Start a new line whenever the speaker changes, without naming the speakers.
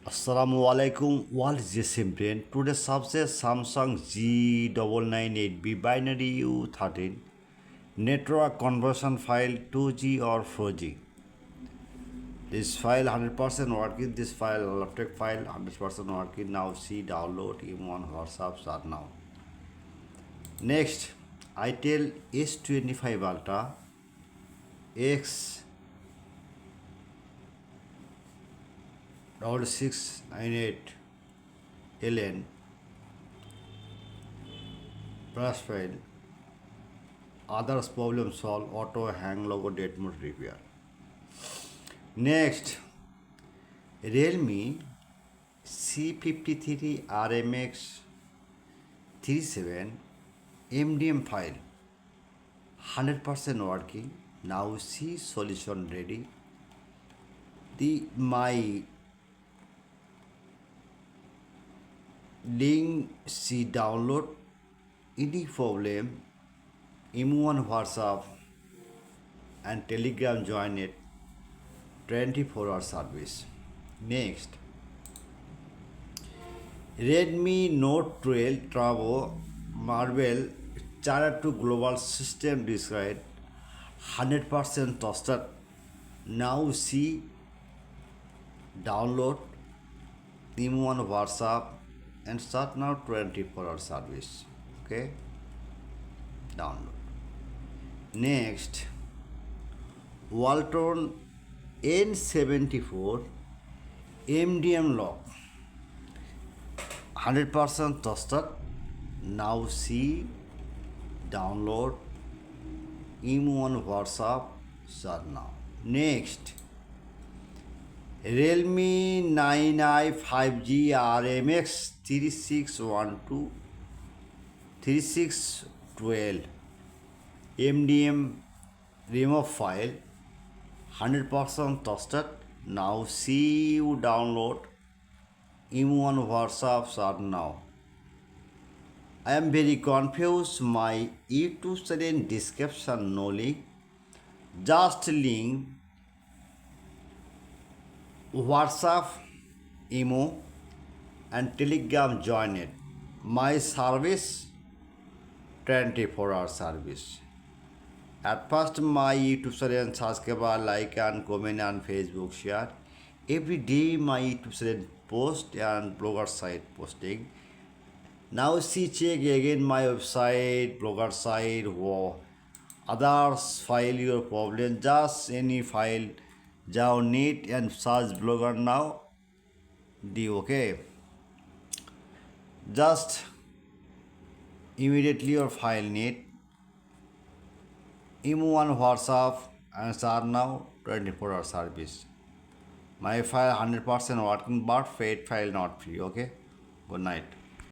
Assalamualaikum. What is this brain? Today subject Samsung G998B binary U13 network conversion file 2G or 4G. This file 100% working. This file electric file 100% working. Now see download in WhatsApp start now. Next, ITEL S25 Ultra X 698 LN brush file, others problem solve, auto hang logo date mode repair. Next, Realme C53 RMX 37 MDM file 100% working. Now see solution ready. My link see download any problem M1 WhatsApp and Telegram join it 24-hour service. Next, Redmi Note 12 Turbo Marble Charter to Global System described 100% trusted. Now see download M1 WhatsApp and start now 24-hour service. Okay, download. Next, Walton N74 MDM lock 100% trusted. Now see download M1 WhatsApp start now. Next, Realme 9i 5G RMX 3612 MDM remove file 100% trusted. Now see you download M1 WhatsApp start now. I am very confused. My YouTube channel description no link, just link WhatsApp, emo and Telegram join it. My service 24-hour service. At first my YouTube channel subscribe, like and comment and Facebook share. Every day my YouTube channel post and blogger site posting. Now see check again my website, blogger site, others file your problem, just any file जाओ neat and search blogger now the okay just immediately your file need M1 WhatsApp and start now 24-hour service. My file 100% working but paid file not free. Okay, good night.